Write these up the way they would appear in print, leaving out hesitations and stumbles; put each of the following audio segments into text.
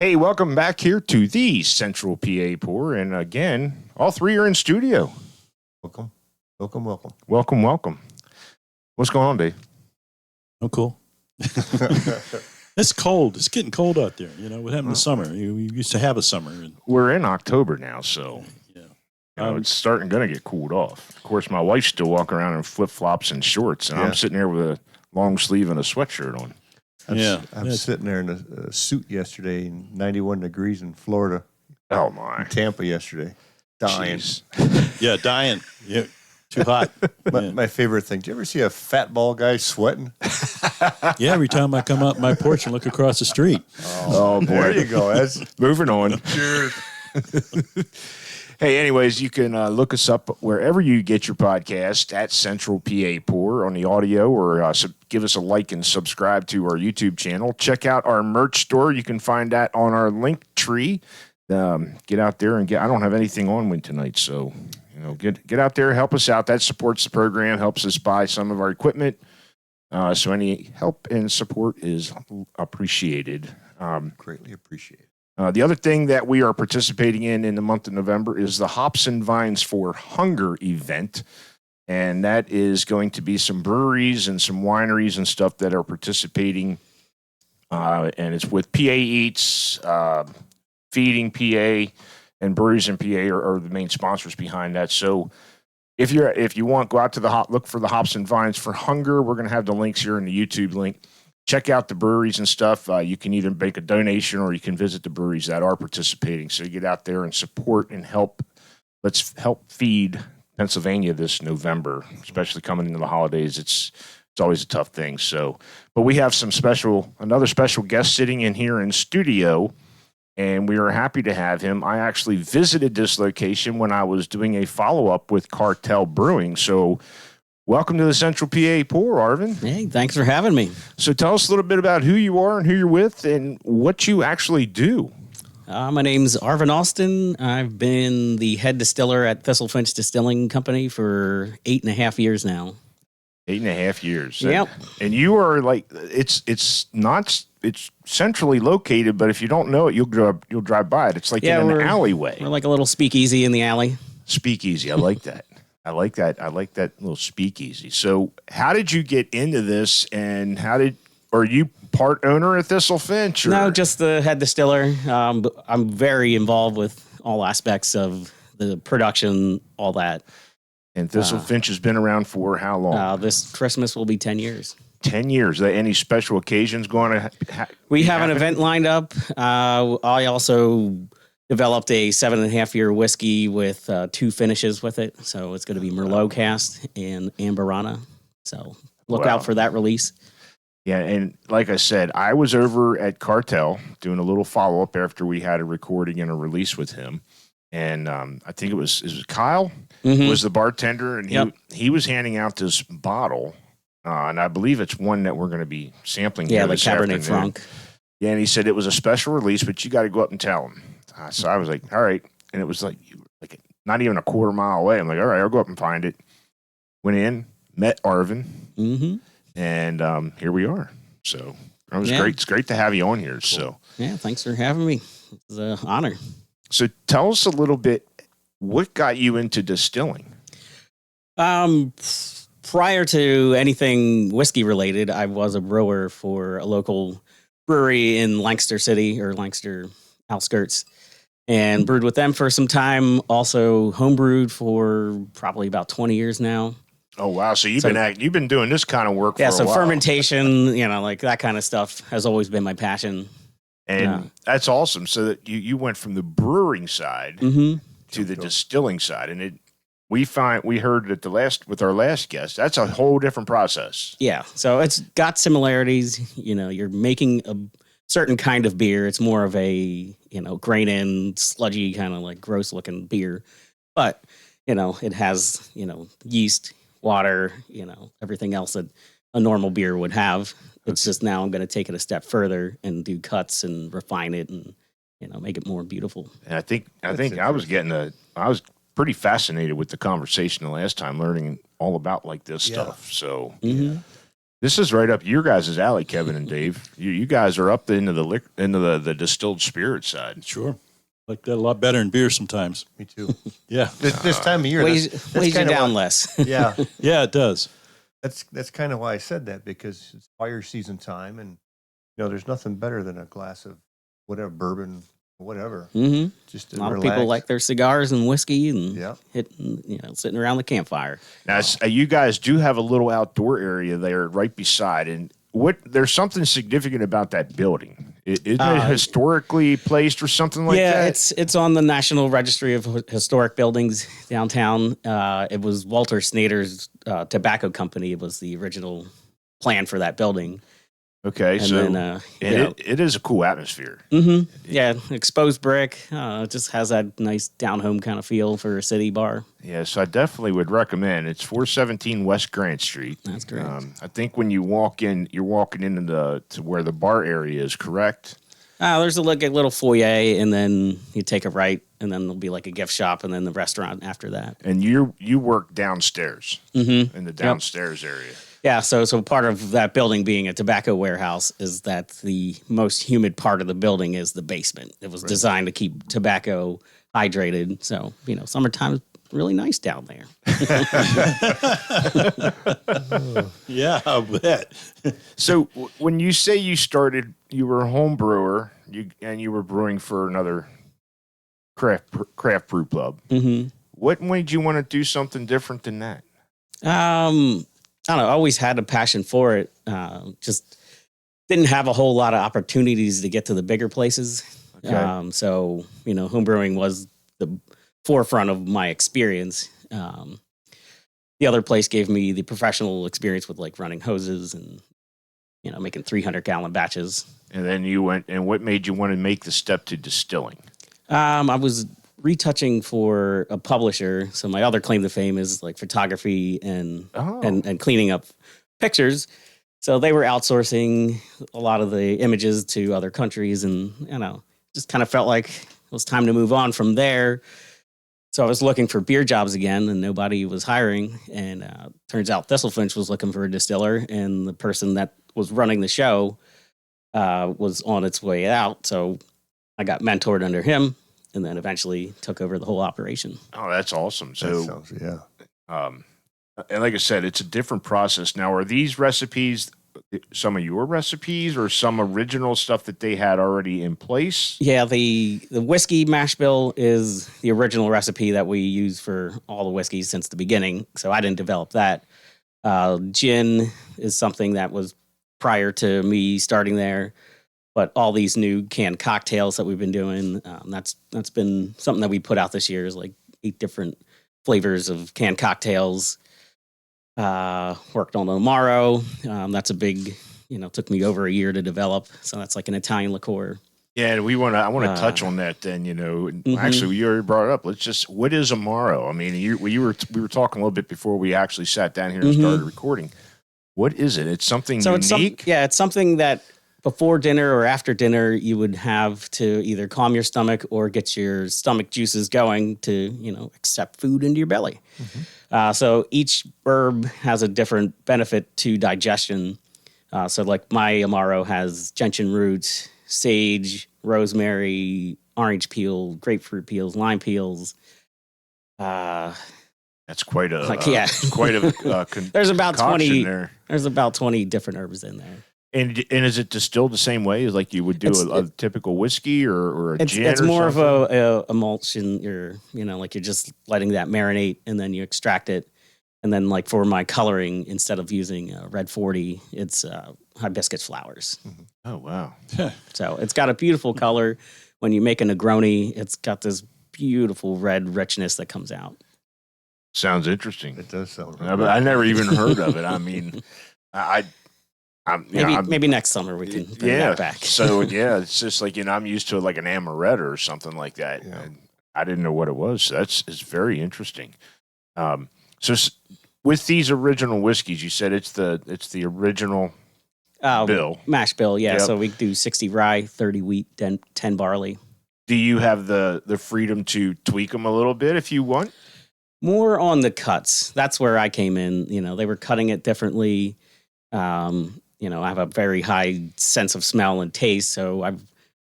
Hey, welcome back here to the Central PA Pour. And again, all three are in studio. Welcome. Welcome, welcome. Welcome, welcome. What's going on, Dave? Oh, cool. It's cold. It's getting cold out there. You know, what happened to summer? We used to have a summer. And, We're in October now, so it's starting going to get cooled off. Of course, my wife's still walking around in flip-flops and shorts, and I'm sitting there with a long sleeve and a sweatshirt on. I'm sitting there in a suit yesterday, 91 degrees in Florida. Oh, my. In Tampa yesterday. Dying. dying. Yeah, too hot. My favorite thing. Do you ever see a fat ball guy sweating? Yeah, every time I come out my porch and look across the street. Oh boy. There you go. That's moving on. Cheers. Hey, anyways, you can look us up wherever you get your podcast at Central PA Pour on the audio, or give us a like and subscribe to our YouTube channel. Check out our merch store. You can find that on our link tree. Get out there and I don't have anything on with tonight, so get out there, help us out. That supports the program, helps us buy some of our equipment. So any help and support is appreciated. Greatly appreciated. The other thing that we are participating in the month of November is the Hops and Vines for Hunger event. And that is going to be some breweries and some wineries and stuff that are participating. And it's with PA Eats, Feeding PA, and Breweries in PA are the main sponsors behind that. So if you want, go out to look for the Hops and Vines for Hunger. We're going to have the links here in the YouTube link. Check out the breweries and stuff. You can either make a donation or you can visit the breweries that are participating. So you get out there and support and help. Let's help feed Pennsylvania this November, especially coming into the holidays. It's always a tough thing. So, but we have another special guest sitting in here in studio, and we are happy to have him. I actually visited this location when I was doing a follow-up with Cartel Brewing. So welcome to the Central PA Pour, Arvin. Hey, thanks for having me. So tell us a little bit about who you are and who you're with and what you actually do. My name's Arvin Austin. I've been the head distiller at Thistle Finch Distilling Company for 8.5 years now. 8.5 years. Yep. And you are like, it's centrally located, but if you don't know it, you'll drive by it. It's like in an alleyway. We're like a little speakeasy in the alley. Speakeasy. I like that. I like that little speakeasy. So how did you get into this, and are you part owner at Thistle Finch? Or? No, just the head distiller. I'm very involved with all aspects of the production, all that. And Thistle Finch has been around for how long? This Christmas will be 10 years. 10 years. Any special occasions going to We have an event lined up. I also developed a 7.5-year whiskey with 2 finishes with it. So it's going to be Merlot cast and Amberana. So look out for that release. Yeah, and like I said, I was over at Cartel doing a little follow-up after we had a recording and a release with him. And I think it was Kyle was the bartender, and he was handing out this bottle. And I believe it's one that we're going to be sampling. Yeah, the Cabernet Franc. Yeah, and he said it was a special release, but you got to go up and tell him. So I was like, all right. And it was like not even a quarter mile away. I'm like, all right, I'll go up and find it. Went in, met Arvin, and here we are. So it was great. It's great to have you on here. Cool. So yeah, thanks for having me. It's an honor. So tell us a little bit, what got you into distilling? Prior to anything whiskey related, I was a brewer for a local brewery in Lancaster City or Lancaster outskirts, and brewed with them for some time. Also homebrewed for probably about 20 years now. Oh wow! So you've been doing this kind of work for a while. So fermentation, like that kind of stuff has always been my passion. And that's awesome. So that you went from the brewing side to the distilling side, and we heard that with our last guest, that's a whole different process. Yeah. So it's got similarities. You're making a certain kind of beer. It's more of a, grain in, sludgy, kind of like gross looking beer. But, it has, yeast, water, everything else that a normal beer would have. It's just now I'm going to take it a step further and do cuts and refine it and, make it more beautiful. And I think I was pretty fascinated with the conversation the last time, learning all about like this stuff. So This is right up your guys' alley, Kevin and Dave. You guys are up into the distilled spirit side. Sure. Like that a lot better in beer sometimes. Me too. Yeah. This time of year, Weighs you kinda down why- less. Yeah, Yeah, it does. that's kind of why I said that, because it's fire season time, and there's nothing better than a glass of whatever bourbon, whatever, Mm-hmm. just A to lot of relax. people like their cigars and whiskey and Yeah. sitting around the campfire. Now, you guys do have a little outdoor area there right beside, and there's something significant about that building. Isn't it historically placed or something like that? It's on the National Registry of Historic Buildings downtown. It was Walter Snyder's tobacco company. It was the original plan for that building. Okay, And so then, it is a cool atmosphere. Mm-hmm. Yeah, exposed brick. It just has that nice down home kind of feel for a city bar. Yeah, so I definitely would recommend. It's 417 West Grant Street. That's great. I think when you walk in, you're walking into to where the bar area is, correct? There's a little foyer, and then you take a right, and then there'll be like a gift shop, and then the restaurant after that. And you work downstairs Mm-hmm. in the downstairs area. Yeah, so part of that building being a tobacco warehouse is that the most humid part of the building is the basement. It was designed to keep tobacco hydrated. So, summertime is really nice down there. Yeah, I'll bet. So when you say you were a home brewer, and you were brewing for another craft brew club. Mm-hmm. What made you want to do something different than that? I don't know. I always had a passion for it. Just didn't have a whole lot of opportunities to get to the bigger places. Okay. So, homebrewing was the forefront of my experience. The other place gave me the professional experience with like running hoses and, making 300-gallon batches. And then you went, and what made you want to make the step to distilling? I was retouching for a publisher. So my other claim to fame is like photography and cleaning up pictures. So they were outsourcing a lot of the images to other countries, and just kind of felt like it was time to move on from there. So I was looking for beer jobs again, and nobody was hiring. And turns out Thistle Finch was looking for a distiller, and the person that was running the show was on its way out. So I got mentored under him, and then eventually took over the whole operation. Oh, that's awesome. So, That sounds, yeah. And like I said, it's a different process. Now, are these recipes some of your recipes or some original stuff that they had already in place? Yeah, the whiskey mash bill is the original recipe that we use for all the whiskeys since the beginning. So I didn't develop that. Gin is something that was prior to me starting there. But all these new canned cocktails that we've been doing, that's been something that we put out this year, is like 8 different flavors of canned cocktails. Worked on Amaro. That's a big, took me over a year to develop. So that's like an Italian liqueur. Yeah, and I want to touch on that then, Actually, you already brought it up. What is Amaro? I mean, we were talking a little bit before we actually sat down here and started recording. What is it? It's something unique? It's something that before dinner or after dinner, you would have to either calm your stomach or get your stomach juices going to, accept food into your belly. So each herb has a different benefit to digestion. So like my Amaro has gentian roots, sage, rosemary, orange peel, grapefruit peels, lime peels. That's quite a There's about 20 there. There's about 20 different herbs in there. And is it distilled the same way as like you would do a typical whiskey or a gin? It's or more something? of a emulsion. Like you're just letting that marinate, and then you extract it. And then like for my coloring, instead of using red 40, it's hibiscus flowers. Oh, wow. So it's got a beautiful color. When you make a Negroni, it's got this beautiful red richness that comes out. Sounds interesting. It does sound I never even heard of it. I mean, Maybe next summer we can bring that back. So it's just like, I'm used to like an amaretto or something like that. Yeah. And I didn't know what it was. So it's very interesting. With these original whiskeys, you said it's the original bill. Mash bill, yeah. Yep. So we do 60 rye, 30 wheat, 10 barley. Do you have the freedom to tweak them a little bit if you want? More on the cuts. That's where I came in. They were cutting it differently. I have a very high sense of smell and taste, so I've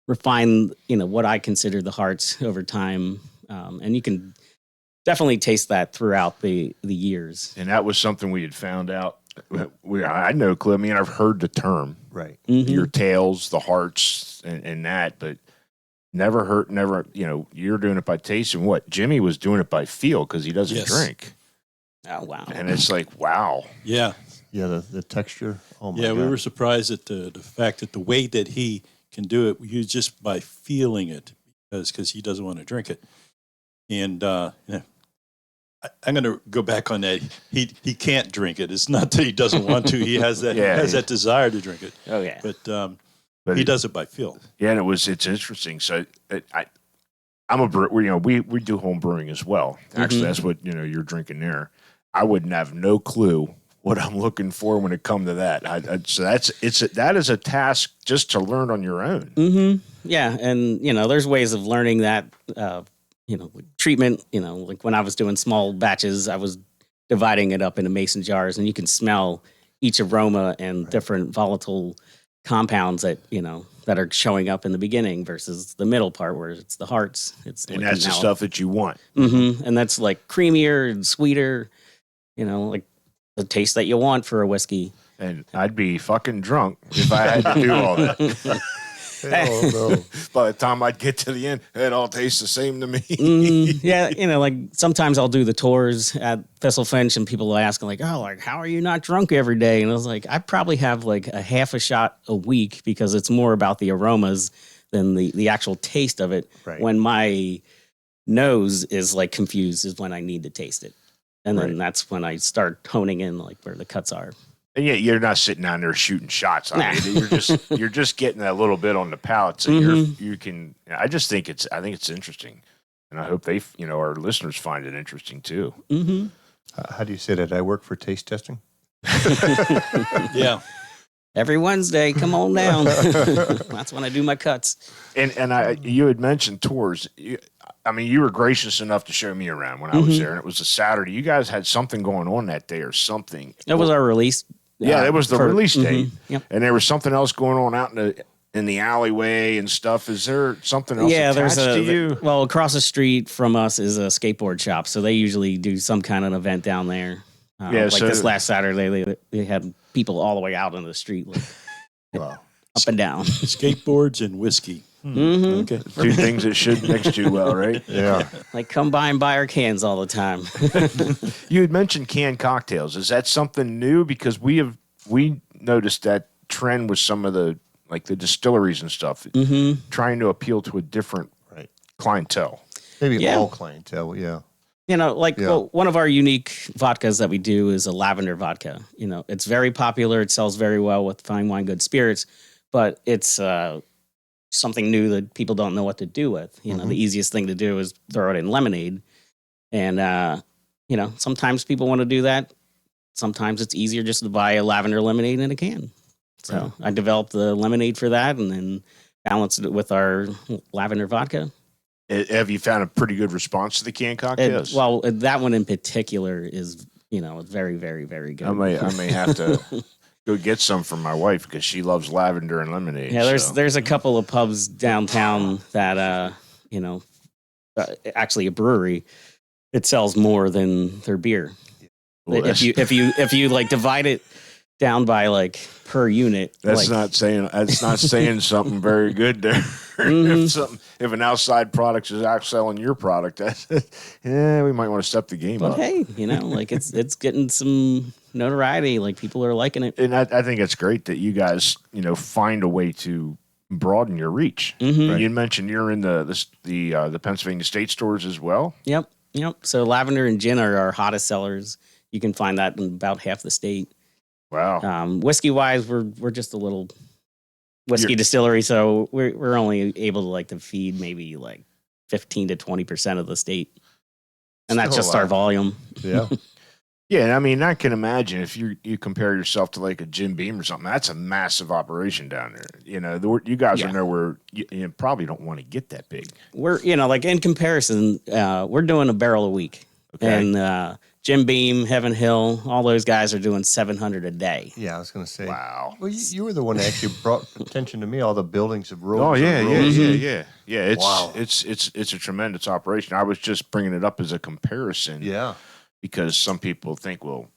refined, what I consider the hearts over time, and you can definitely taste that throughout the years. And that was something we had found out. I know, Cliff. I mean, I've heard the term, Right. your tails, the hearts, and that, but never. You're doing it by taste, and what Jimmy was doing it by feel because he doesn't Yes. drink. Oh wow! And it's like, wow. Yeah. Yeah, the texture. Oh, my Yeah, God. we were surprised at the fact that the way that he can do it, just by feeling it, because he doesn't want to drink it. And I'm going to go back on that. He can't drink it. It's not that he doesn't want to. He has that that desire to drink it. Oh yeah. But he does it by feel. Yeah, and it's interesting. So I'm a brewer. We do home brewing as well. Actually, that's what you're drinking there. I wouldn't have no clue what I'm looking for when it comes to that. So that is a task just to learn on your own. Mm-hmm. Yeah, and there's ways of learning that. Treatment. Like when I was doing small batches, I was dividing it up into mason jars, and you can smell each aroma and different volatile compounds that that are showing up in the beginning versus the middle part where it's the hearts. And that's the stuff that you want. Mm-hmm. And that's like creamier and sweeter. Like the taste that you want for a whiskey. And I'd be fucking drunk if I had to do all that. Oh, no. By the time I'd get to the end, it all tastes the same to me. Yeah, like sometimes I'll do the tours at Thistle Finch and people will ask like, oh, like how are you not drunk every day? And I was like, I probably have like a half a shot a week because it's more about the aromas than the actual taste of it. Right. When my nose is like confused is when I need to taste it. And then that's when I start honing in like where the cuts are. And yeah, you're not sitting down there shooting shots. I mean, you're just getting that little bit on the palate, so you can. I think it's interesting, and I hope our listeners find it interesting too. Mm-hmm. How do you say that? I work for taste testing. Yeah. Every Wednesday, come on down. That's when I do my cuts. And you had mentioned tours. You were gracious enough to show me around when I was there, and it was a Saturday. You guys had something going on that day or something. It was our release. Yeah, it was the release date. Yep. And there was something else going on out in the alleyway and stuff. Is there something else attached to you? Well, across the street from us is a skateboard shop, so they usually do some kind of event down there. This last Saturday, they had people all the way out on the street, like, Wow. up and down. Skateboards and whiskey. Mm-hmm. Okay. Two things that should mix too well, right? Yeah. Like, come by and buy our cans all the time. You had mentioned canned cocktails. Is that something new? Because we noticed that trend with some of the distilleries and stuff, trying to appeal to a different clientele. Maybe all clientele, yeah. Well, one of our unique vodkas that we do is a lavender vodka. It's very popular. It sells very well with fine wine, good spirits, but it's something new that people don't know what to do with. The easiest thing to do is throw it in lemonade. And, sometimes people want to do that. Sometimes it's easier just to buy a lavender lemonade in a can. So I developed the lemonade for that and then balanced it with our lavender vodka. Have you found a pretty good response to the canned cocktails? That one in particular is, very, very, very good. I may have to go get some for my wife because she loves lavender and lemonade. Yeah, there's a couple of pubs downtown that actually a brewery. It sells more than their beer. Well, if you like divide it down by like per unit, that's not saying something very good there. If an outside product is outselling your product, we might want to step the game up. But hey, it's getting some notoriety. Like people are liking it, and I think it's great that you guys find a way to broaden your reach. Mm-hmm. You mentioned you're in the Pennsylvania state stores as well. Yep. So lavender and gin are our hottest sellers. You can find that in about half the state. Wow. Whiskey wise, we're just a little whiskey distillery, so we're only able to feed maybe 15 to 20% of the state, and that's just our volume. Yeah. Yeah, I can imagine if you compare yourself to a Jim Beam or something, that's a massive operation down there. You guys are nowhere. You probably don't want to get that big. We're in comparison, we're doing a barrel a week, and Jim Beam, Heaven Hill, all those guys are doing 700 a day. Yeah, I was going to say. Wow. Well, you were the one that actually brought attention to me. All the buildings of roads. Oh yeah, and yeah, roads. yeah. It's Wow. it's a tremendous operation. I was just bringing it up as a comparison. Yeah. Because some people think, well,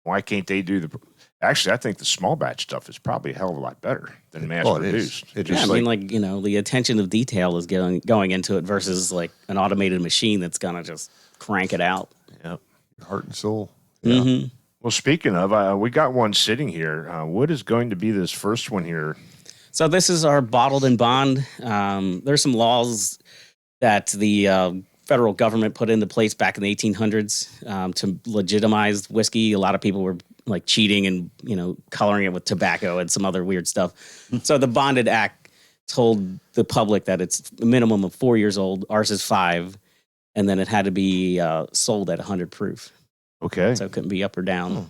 why can't they do the? Actually, I think the small batch stuff is probably a hell of a lot better than mass Oh, it is. produced. It Yeah, is. I mean, like, the attention of detail is going into it versus like an automated machine that's gonna just crank it out. Yep. Your heart and soul. Yeah. Mhm. Well, speaking of, we got one sitting here. What is going to be this first one here? So this is our bottled and bond. There's some laws that the federal government put into place back in the 1800s to legitimize whiskey. A lot of people were like cheating and coloring it with tobacco and some other weird stuff. So the Bonded Act told the public that it's a minimum of 4 years old. Ours is 5, and then it had to be sold at 100 proof. Okay. So it couldn't be up or down.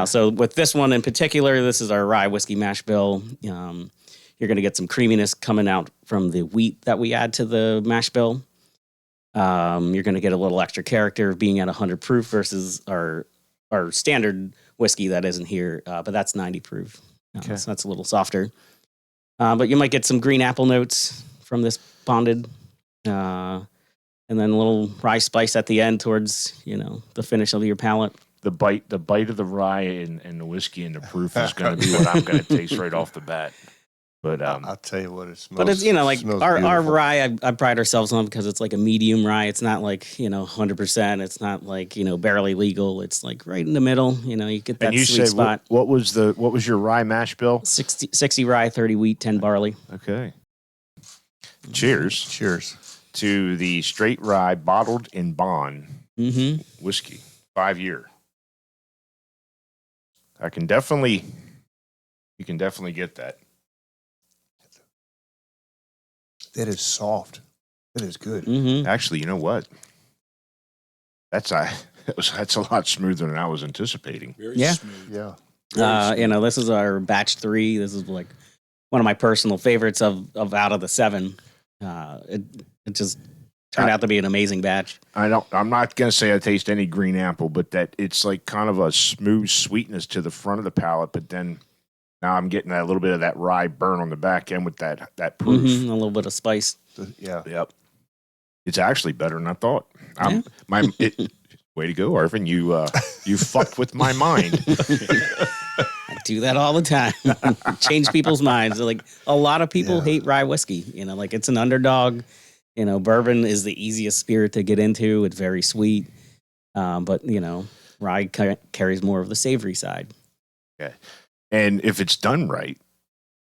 So with this one in particular, this is our rye whiskey mash bill. You're going to get some creaminess coming out from the wheat that we add to the mash bill. You're going to get a little extra character of being at 100 proof versus our standard whiskey that isn't here, but that's 90 proof. Okay. So that's a little softer. But you might get some green apple notes from this bonded. And then a little rye spice at the end towards, the finish of your palate. The bite of the rye and the whiskey and the proof is going to be what I'm going to taste right off the bat. But I'll tell you what, it smells. But it's like smells our beautiful. rye. I pride ourselves on because it's like a medium rye. It's not like 100%. It's not like barely legal. It's like right in the middle. You get that and you sweet said spot. what was your rye mash bill? 60 rye, 30 wheat, 10 barley. Okay. Cheers Cheers. to the straight rye bottled in bond Mm-hmm. whiskey, 5-year. You can definitely get that. That is soft. That is good. Mm-hmm. Actually, you know what? That's a lot smoother than I was anticipating. Very Yeah. smooth. Yeah. This is our batch 3. This is like one of my personal favorites of out of the 7. It just turned out to be an amazing batch. I'm not gonna say I taste any green apple, but that it's like kind of a smooth sweetness to the front of the palate, but then now I'm getting that little bit of that rye burn on the back end with that proof. Mhm, a little bit of spice. Yeah. Yep. It's actually better than I thought. Yeah. Way to go, Arvin. You fucked with my mind. I do that all the time. Change people's minds. Like a lot of people hate rye whiskey. Like it's an underdog. Bourbon is the easiest spirit to get into. It's very sweet. But rye carries more of the savory side. Okay. And if it's done right,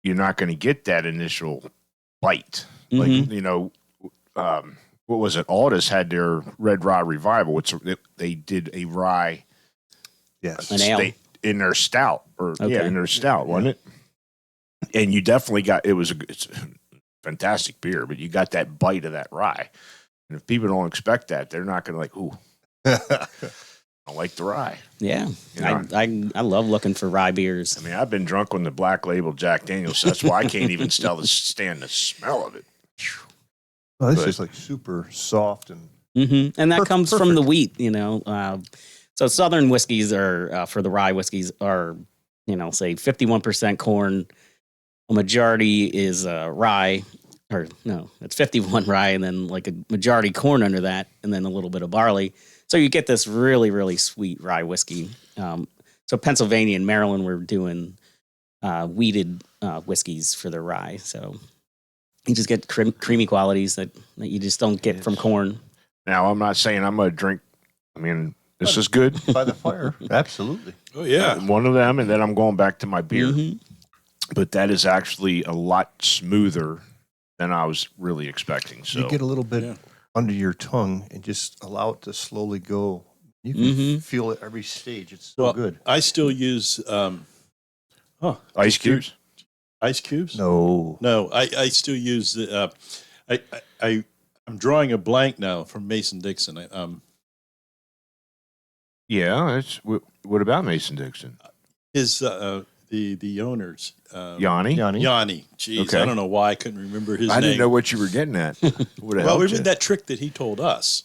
you're not going to get that initial bite. Mhm. Like, what was it? Aldous had their Red Rye Revival. They did a rye Yes. An ale. in their stout, Okay. in their stout, wasn't it? And you definitely got it's a fantastic beer, but you got that bite of that rye. And if people don't expect that, they're not going to like, ooh, I like the rye. Yeah. You know? I love looking for rye beers. I mean, I've been drunk on the Black Label Jack Daniels, so that's why I can't even stand the smell of it. Well, this Good. is like super soft and And that comes from the perfect. wheat. So Southern whiskeys are, for the rye whiskeys, are, say 51% corn. A majority is rye. Or no, it's 51 rye and then like a majority corn under that and then a little bit of barley. So you get this really, really sweet rye whiskey. So Pennsylvania and Maryland were doing wheated whiskeys for their rye. So you just get creamy qualities that you just don't get from corn. Now, I'm not saying I'm going to drink. I mean, this is good. by the fire. Absolutely. Oh yeah. One of them, and then I'm going back to my beer. Mhm. But that is actually a lot smoother than I was really expecting. So You get a little bit Yeah. under your tongue and just allow it to slowly go. You can Mhm. feel it every stage. It's so Well, good. I still use ice cubes. ice cubes. No. No, I still use the. I'm drawing a blank now from Mason Dixon. Yeah. What about Mason Dixon? His the owners. Yanni. Yanni. Yanni. Jeez, Okay. I don't know why I couldn't remember his I name. didn't know what you were getting at. Would have Well, we helped you. did that trick that he told us.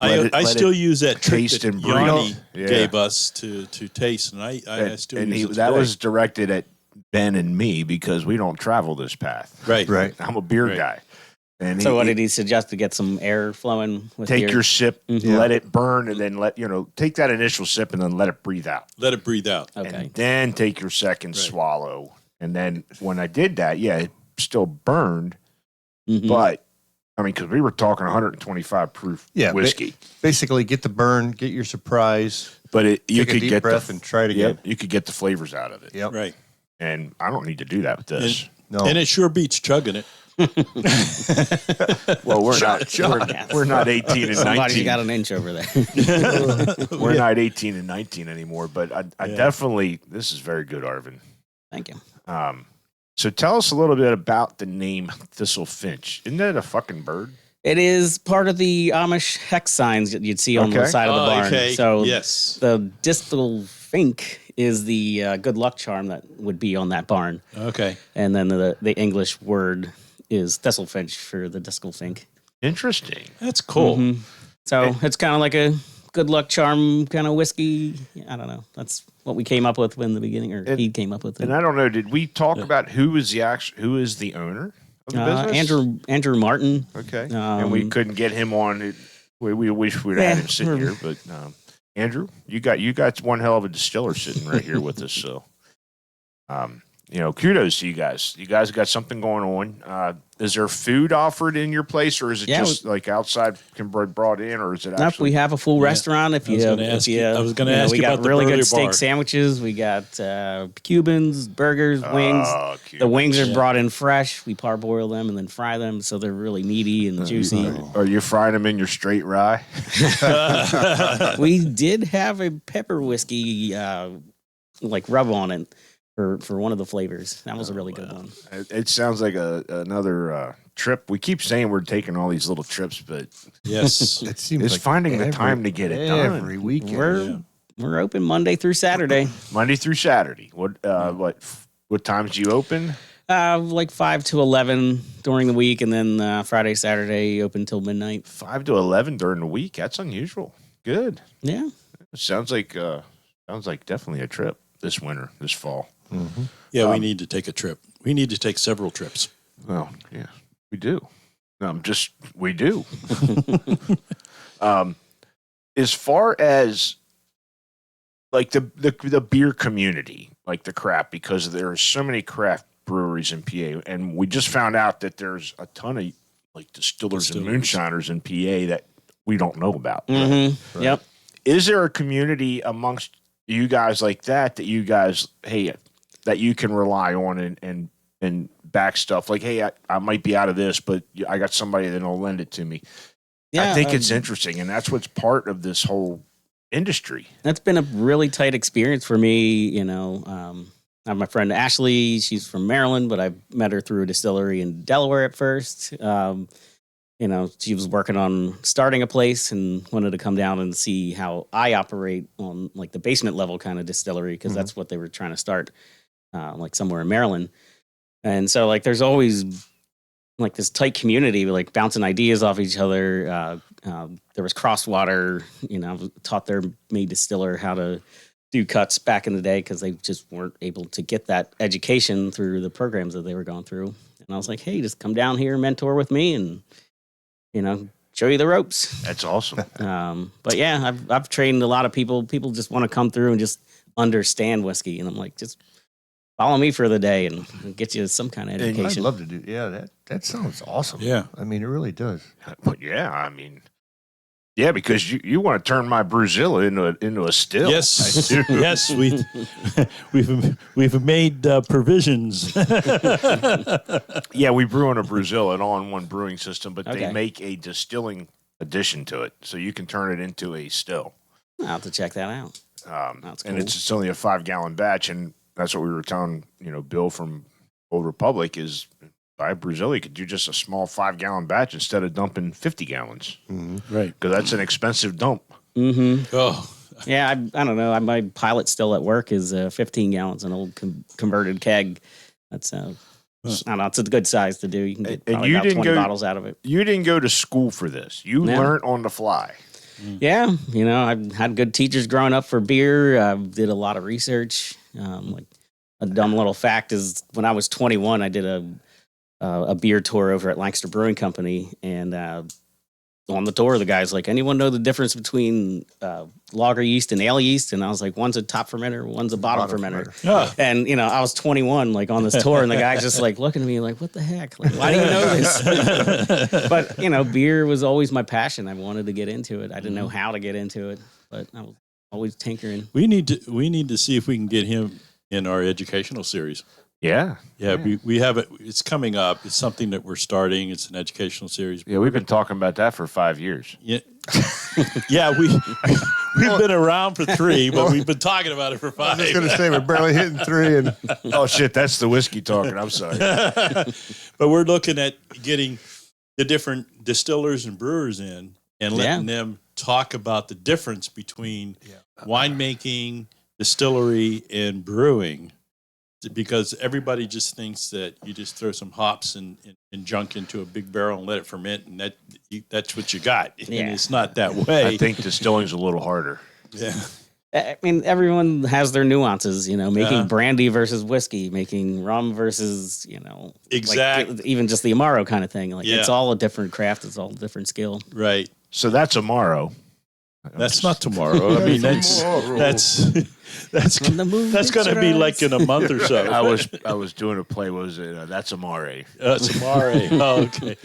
I still use that trick taste that and breathe. Yanni Yeah. gave us to taste, and I still and use it that today. was directed at Ben and me because we don't travel this path. right. Right. I'm a beer Right. guy. And So what did he suggest to get some air flowing with take your sip, Mhm. let it burn, and then take that initial sip and then let it breathe out. Let it breathe out. Okay. And then take your second Right. swallow. And then when I did that, it still burned, Mhm. but I mean, because we were talking 125 proof Yeah, whiskey, Basically, get the burn, get your surprise, but you take a could deep get breath and try it again. you could get the flavors out of it. Yep. Right. And I don't need to do that with this. No. And it sure beats chugging it. Well, we're not 18 and Somebody's 19. got an inch over there. We're not 18 and 19 anymore. But I Yeah. definitely, this is very good, Arvin. Thank you. So tell us a little bit about the name Thistle Finch. Isn't that a fucking bird? It is part of the Amish hex signs that you'd see on the Okay. side of the barn. Okay. So yes. the Distal Fink is the good luck charm that would be on that barn. Okay. And then the English word is Thistle Finch for the Distal Fink. Interesting. That's cool. Mhm. So it's kind of like a good luck charm kind of whiskey. I don't know. That's what we came up with in the beginning, or he came up with it. And I don't know, did we talk about who is the owner of the business? Andrew Martin. Okay. And we couldn't get him on. We wish we'd had him sit here, but Andrew, you got one hell of a distiller sitting right here with us. So, kudos to you guys. You guys got something going on. Is there food offered in your place, or is it just like outside can be brought in, or is it Nope, actually? we have a full restaurant. If I was you, gonna if ask you, you- I was gonna ask we you got about the really burger good steak bar. sandwiches. We got Cubans, burgers, wings. Oh, cute. The wings are Yeah. brought in fresh. We parboil them and then fry them, so they're really meaty and juicy. Are you frying them in your straight rye? We did have a pepper whiskey rub on it for one of the flavors. That was a really good one. It sounds like another trip. We keep saying we're taking all these little trips, but Yes. It seems it's like finding the time to get it done. every weekend. We're open Monday through Saturday, Monday through Saturday. What times do you open? like 5 to 11 during the week, and then Friday, Saturday open till midnight. 5 to 11 during the week. That's unusual. Good. Yeah. Sounds like definitely a trip this winter, this fall. Mm-hmm. Yeah, we need to take a trip. We need to take several trips. Well, yeah, we do. We do. As far as like the beer community, like the craft, because there are so many craft breweries in PA, and we just found out that there's a ton of like distillers and moonshiners in PA that we don't know about. Mm-hmm. Right. Yep. Is there a community amongst you guys like that you guys, hey, that you can rely on and back stuff? Like, hey, I might be out of this, but I got somebody that'll lend it to me. Yeah, I think it's interesting, and that's what's part of this whole industry. That's been a really tight experience for me. I have my friend Ashley. She's from Maryland, but I met her through a distillery in Delaware at first. She was working on starting a place and wanted to come down and see how I operate on like the basement level kind of distillery, because that's what they were trying to start, like somewhere in Maryland. And so like there's always like this tight community, like bouncing ideas off each other. There was Crosswater, taught their maid distiller how to do cuts back in the day because they just weren't able to get that education through the programs that they were going through. And I was like, hey, just come down here, mentor with me, and show you the ropes. That's awesome. But yeah, I've trained a lot of people. People just want to come through and just understand whiskey, and I'm like, just follow me for the day and get you some kind of I'd education. love to do. Yeah, that sounds awesome. Yeah. I mean, it really does. But yeah, because you want to turn my Bruzilla into a still. Yes. Yes. We've made provisions. Yeah, we brew on a Bruzilla, an all-in-one brewing system, but they Okay. make a distilling addition to it, so you can turn it into a still. I'll have to check that out. That's And cool. it's only a 5-gallon batch, and that's what we were telling Bill from Old Republic is buy a Bruzilla, you could do just a small 5-gallon batch instead of dumping 50 gallons Right. because that's an expensive dump. Mm-hmm. Oh, Yeah, I don't know. My pilot still at work is 15 gallons, an old converted keg. That's I don't know. It's a good size to do. You can get And probably you about didn't 20 go- bottles out of it. You didn't go to school for this. You No. learned on the fly. Yeah, I've had good teachers growing up for beer. I did a lot of research. Like a dumb little fact is, when I was 21, I did a beer tour over at Lancaster Brewing Company, and on the tour, the guy's like, "Anyone know the difference between lager yeast and ale yeast?" And I was like, "One's a top fermenter, one's a bottom fermenter." Oh. And I was 21, like on this tour, and the guy's just like looking at me like, "What the heck? Like, why do you know this?" But beer was always my passion. I wanted to get into it. I didn't know how to get into it, but I was always tinkering. We need to see if we can get him in our educational series. Yeah. Yeah, we have it. It's coming up. It's something that we're starting. It's an educational series. Yeah, we've been talking about that for 5 years. Yeah, yeah. We've been around for 3, but we've been talking about it for 5. I was going to say we're barely hitting 3, and Oh, shit, that's the whiskey talking. I'm sorry. But we're looking at getting the different distillers and brewers in and letting them talk about the difference between winemaking, distillery, and brewing. Because everybody just thinks that you just throw some hops and junk into a big barrel and let it ferment, and that's what you got. Yeah. And it's not that way. I think distilling's a little harder. Yeah. I mean, everyone has their nuances, making brandy versus whiskey, making rum versus, Exactly. like, even just the Amaro kind of thing. Like, Yeah. it's all a different craft. It's all a different skill. Right. So that's Amaro. That's not tomorrow. I mean, that's When the moon that's going to be like in a month or so. I was doing a play. What was it? That's Amare. It's Amare. Oh, okay.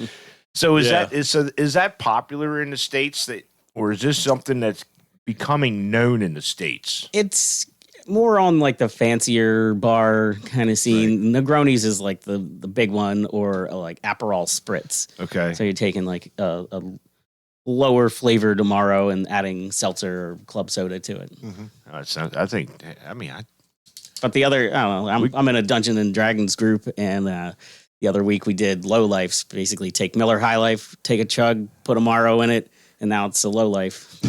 So is that popular in the States, or is this something that's becoming known in the States? It's more on like the fancier bar kind of scene. Right. Negronis is like the big one, or like Aperol Spritz. Okay. So you're taking like a lower flavored Amaro and adding seltzer or club soda to it. Mm-hmm. But the other, I don't know, I'm in a Dungeons and Dragons group, and the other week we did low lifes. Basically, take Miller High Life, take a chug, put Amaro in it, and now it's a low life.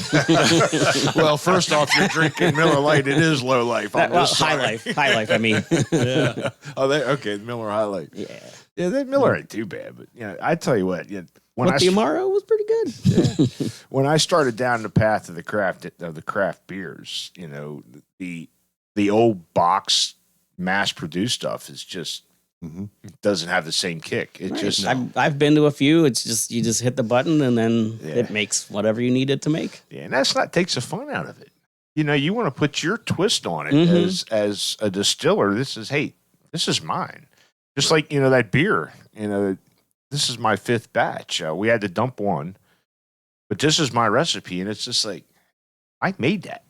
Well, first off, you're drinking Miller Lite. It is low life. High life. I mean, yeah. Okay, Miller High Life. Yeah. That Miller ain't too bad, but I tell you what, the Amaro was pretty good. Yeah. When I started down the path of the craft beers, the old box mass produced stuff is just doesn't have the same kick. It just I've been to a few. It's just you just hit the button and then it makes whatever you need it to make. Yeah, and takes the fun out of it. You want to put your twist on it as a distiller. This is mine. Just like that beer. This is my 5th batch. We had to dump one, but this is my recipe, and it's just like I made that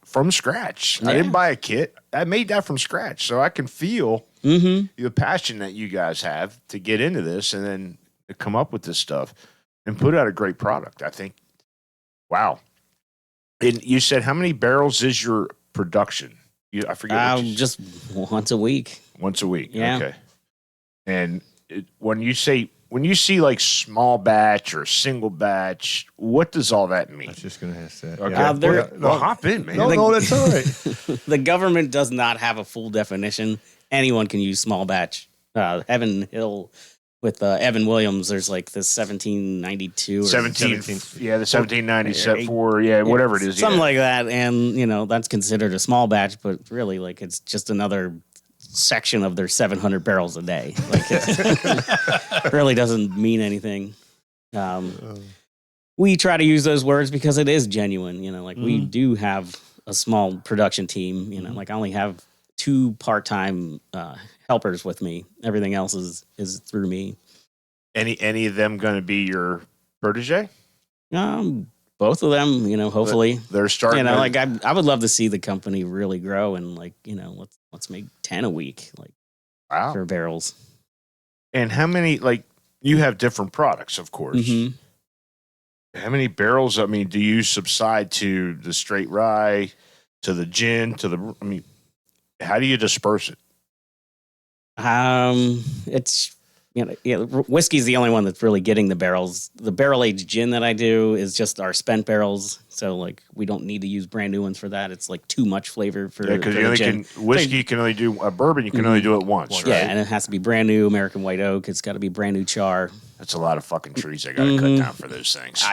from scratch. Yeah. I didn't buy a kit. I made that from scratch, so I can feel the passion that you guys have to get into this, and then to come up with this stuff and put out a great product. I think, wow. And you said how many barrels is your production? I forget. Just once a week. Once a week. Yeah. Okay. And when you see like small batch or single batch, what does all that mean? I was just going to ask that. Okay. Hop in, man. No, that's all right. The government does not have a full definition. Anyone can use small batch. Evan Hill with Evan Williams, there's like the 1792 or 17, yeah, the 1794, whatever it is. Something like that. And, that's considered a small batch, but really, like, it's just another section of their 700 barrels a day. Like, it really doesn't mean anything. We try to use those words because it is genuine. We do have a small production team. Like I only have 2 part-time helpers with me. Everything else is through me. Any of them going to be your protege? Both of them, hopefully they're starting. Like I would love to see the company really grow and like, let's make 10 a week, like for barrels. And how many, like you have different products, of course. Mm-hmm. How many barrels? Do you subside to the straight rye, to the gin, how do you disperse it? It's whiskey's the only one that's really getting the barrels. The barrel aged gin that I do is just our spent barrels, so like we don't need to use brand new ones for that. It's like too much flavor for because for you the only gin. whiskey you can only do a bourbon. You can only do it once. Right? Yeah, and it has to be brand new American white oak. It's got to be brand new char. That's a lot of fucking trees I got to cut down for those things.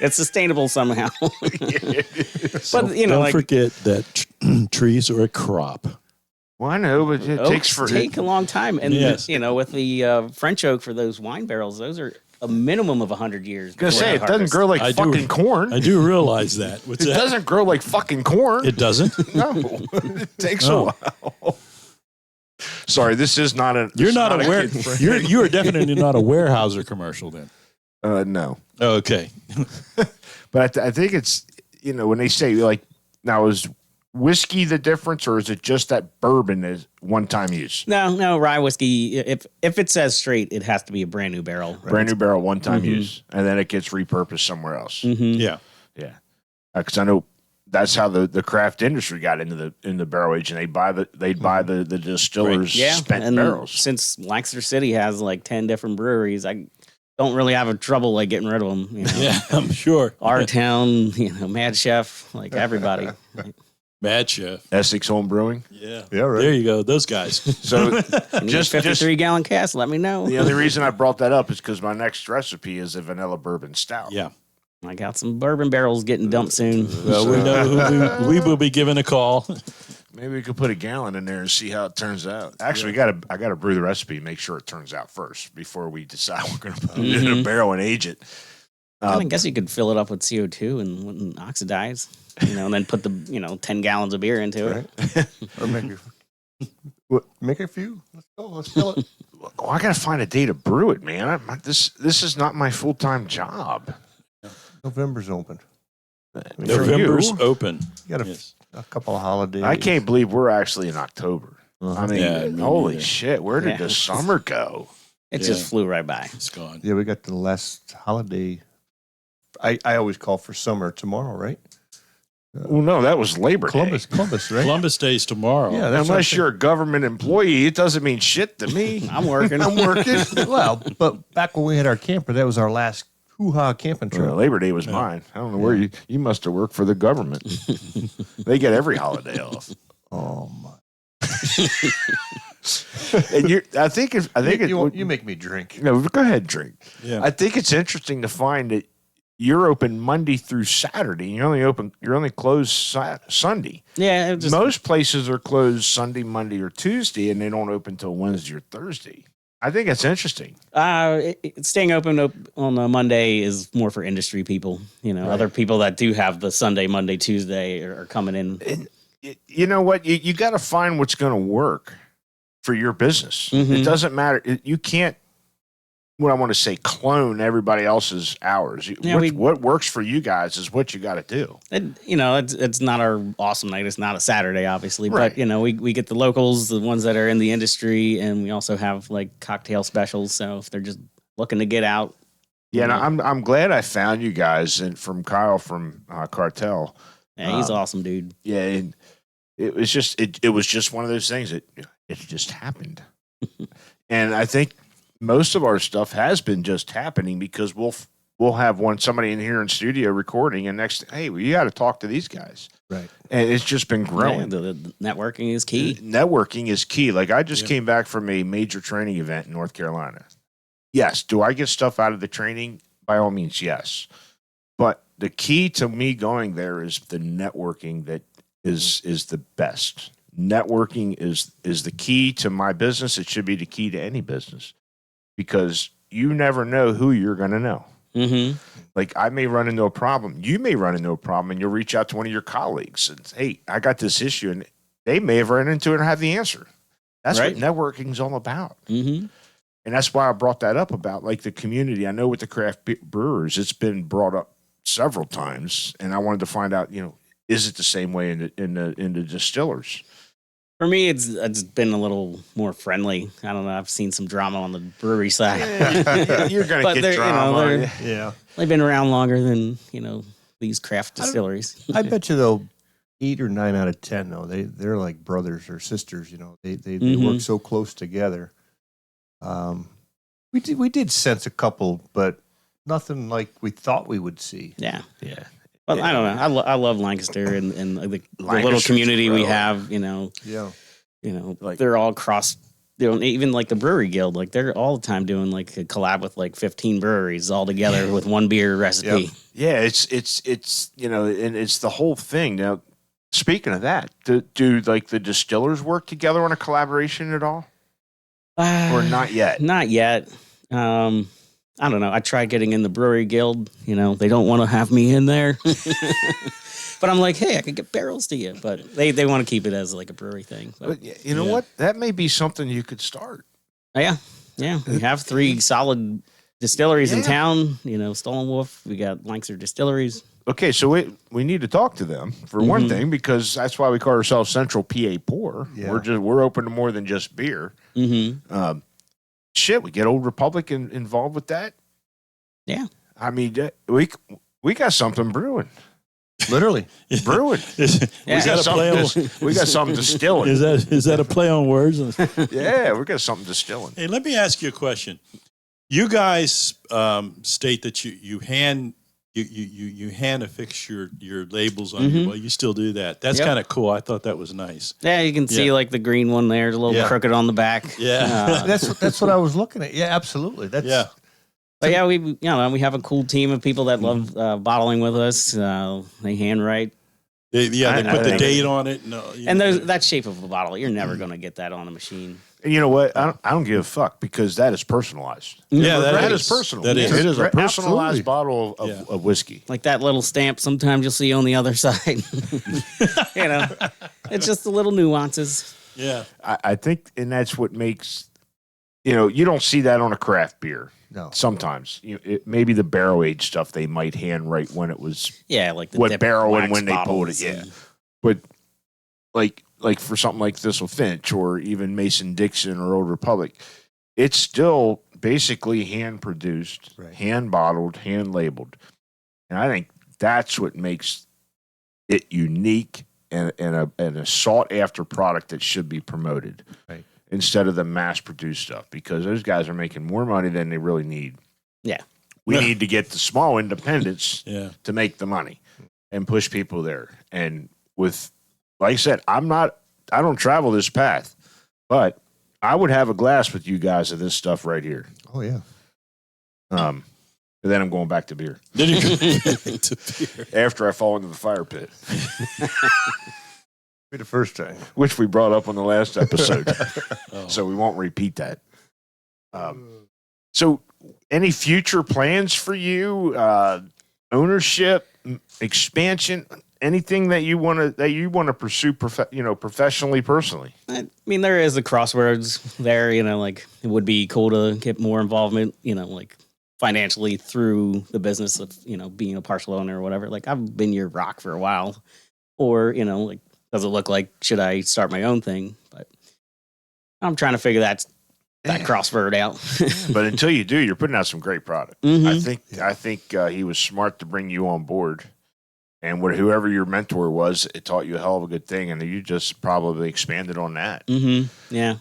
It's sustainable somehow. But Don't like, forget that trees are a crop. Well, I know, but it takes oaks take a long time, and Yes. with the French oak for those wine barrels, those are a minimum of 100 years. Gonna before say they it doesn't harvest. grow like I do- fucking corn. I do realize that. What's It that? doesn't grow like fucking corn. It doesn't. No, it takes Oh. a while. Sorry, this is not a. You're this is not a aware. kid-friendly- You are definitely not a Weyerhaeuser commercial then. No, Okay. but I think it's when they say like now is whiskey the difference or is it just that bourbon is one time use? No, rye whiskey. If it says straight, it has to be a brand new barrel. Brand new barrel, one time use, and then it gets repurposed somewhere else. Mm-hmm. Yeah. Yeah, because I know that's how the craft industry got into the barrel age, and they'd buy the distillers' Yeah, spent and barrels. since Lancaster City has like 10 different breweries, I don't really have a trouble like getting rid of them. Yeah, I'm sure. Our town, Mad Chef, like everybody. Mad Chef. Essex Home Brewing. Yeah. Yeah, right. There you go. Those guys. So Just 53-gallon cask. Let me know. the only reason I brought that up is because my next recipe is a vanilla bourbon stout. Yeah. I got some bourbon barrels getting dumped soon. Well, we know who we will be giving a call. Maybe we could put a gallon in there and see how it turns out. Actually, I gotta brew the recipe and make sure it turns out first before we decide we're gonna put it in a barrel and age it. I guess you could fill it up with CO2 and wouldn't oxidize, and then put the 10 gallons of beer into it. Right? Or make a few. Let's go. Let's fill it. Oh, I gotta find a day to brew it, man. This is not my full time job. November's open. For you, November's open. You got Yes. a couple of holidays. I can't believe we're actually in October. I mean, Yeah, me holy neither. shit! Where did Yeah. the summer go? It Yeah. just flew right by. It's gone. Yeah, we got the last holiday. I always call for summer tomorrow, right? Well, no, that was Labor Day. Columbus, right? Columbus Day's tomorrow. Yeah, that's what I'm Unless saying. you're a government employee, it doesn't mean shit to me. I'm working. I'm working. Well, but back when we had our camper, that was our last hoo-ha camping trip. Well, Labor Day was mine. I don't know where you must have worked for the government. They get every holiday off. Oh my! And I think You make me drink. no, go ahead, drink. Yeah. I think it's interesting to find that you're open Monday through Saturday. You're only closed Sunday. Yeah, it just, Most places are closed Sunday, Monday, or Tuesday, and they don't open till Wednesday or Thursday. I think it's interesting. staying open on a Monday is more for industry people. Other people that do have the Sunday, Monday, Tuesday are coming in. And you know what? You got to find what's going to work for your business. Mhm. It doesn't matter. You can't. What I want to say, clone everybody else's hours. Yeah, What works for you guys is what you got to do. It's not our awesome night. It's not a Saturday, obviously, Right. but we get the locals, the ones that are in the industry, and we also have like cocktail specials. So if they're just looking to get out, Yeah, and I'm glad I found you guys and from Kyle from Cartel. yeah, he's awesome, dude. Yeah, and it was just it was just one of those things that it just happened. And I think most of our stuff has been just happening because we'll have somebody in here in studio recording, and next, hey, we got to talk to these guys, Right. and it's just been Yeah, growing. the networking is key. Networking is key. Like I just Yeah. came back from a major training event in North Carolina. Yes, do I get stuff out of the training? By all means, yes. But the key to me going there is the networking that is the best. Networking is the key to my business. It should be the key to any business because you never know who you're going to know. Mm-hmm. Like I may run into a problem. You may run into a problem and you'll reach out to one of your colleagues and say, hey, I got this issue. And they may have run into it and have the answer. That's Right. what networking is all about. Mm-hmm. And that's why I brought that up about like the community. I know with the craft brewers, it's been brought up several times. And I wanted to find out, is it the same way in the distillers? For me, it's been a little more friendly. I don't know. I've seen some drama on the brewery side. You're going But to they're, get drama. they're- Yeah. They've been around longer than these craft distilleries. I bet you though, 8 or 9 out of 10 though, they're like brothers or sisters. They Mhm. work so close together. We did sense a couple, but nothing like we thought we would see. Yeah. Yeah. Well, I don't know. I love Lancaster and the little Lancaster's community we growing. have. Yeah. Like- They're all cross. Even like the brewery guild, like they're all the time doing like a collab with like 15 breweries all together with one beer recipe. Yep. Yeah, it's and it's the whole thing. Now, speaking of that, do like the distillers work together on a collaboration at all, or not yet? Not yet. I don't know. I tried getting in the brewery guild. They don't want to have me in there. But I'm like, hey, I could get barrels to you. But they want to keep it as like a brewery thing. But you know what? That may be something you could start. Yeah. We have 3 solid distilleries in Yeah. town. Stolen Wolf. We got Lancaster Distilleries. Okay, so we need to talk to them for one thing, because that's why we call ourselves Central PA Pour. Yeah. We're open to more than just beer. Mm-hmm. Shit, we get Old Republic involved with that. Yeah. I mean, we got something brewing. Literally. Brewing. Yeah. We got something distilling. Is that a play on words? Yeah, we got something distilling. Hey, let me ask you a question. You guys state that you hand affix your labels on you. Well, you still do that. That's Yep. kind of cool. I thought that was nice. Yeah, you can see like the green one there, a little Yeah. crooked on the back. Yeah. That's what I was looking at. Yeah, absolutely. That's Yeah. But yeah, we have a cool team of people that love bottling with us. They handwrite, They I put the think- date on it. No, and that shape of a bottle, you're never going to get that on a machine. And you know what? I don't give a fuck, because that is personalized. Yeah, That is is personal. That is. It is a Absolutely. personalized bottle of, Yeah. of whiskey. Like that little stamp, sometimes you'll see on the other side. It's just the little nuances. Yeah. I think, and that's what makes, you don't see that on a craft beer. no. Sometimes, maybe the barrel aged stuff they might handwrite when it was Yeah, like the what dip barrel and wax when they pulled bottles it. Yeah, and- but like for something like Thistle Finch or even Mason Dixon or Old Republic, it's still basically hand produced, Right. hand bottled, hand labeled, and I think that's what makes it unique and a sought after product that should be promoted. Right. Instead of the mass produced stuff, because those guys are making more money than they really need. Yeah. We need to get the small independents Yeah. to make the money and push people there. And with, like I said, I don't travel this path, but I would have a glass with you guys of this stuff right here. Oh yeah. And then I'm going back to beer Then you go back to beer. after I fall into the fire pit, Be the first time. which we brought up on the last episode. Oh. So we won't repeat that. So any future plans for you? Ownership, expansion, anything that you want to pursue professionally, personally? I mean, there is a crossroads there, like it would be cool to get more involvement, like financially through the business of, being a partial owner or whatever. Like I've been your rock for a while, or, like, does it look like, should I start my own thing? But I'm trying to figure that crossword out. But until you do, you're putting out some great product. Mhm. I think he was smart to bring you on board, and whoever your mentor was, it taught you a hell of a good thing, and you just probably expanded on that. Mm-hmm. Yeah.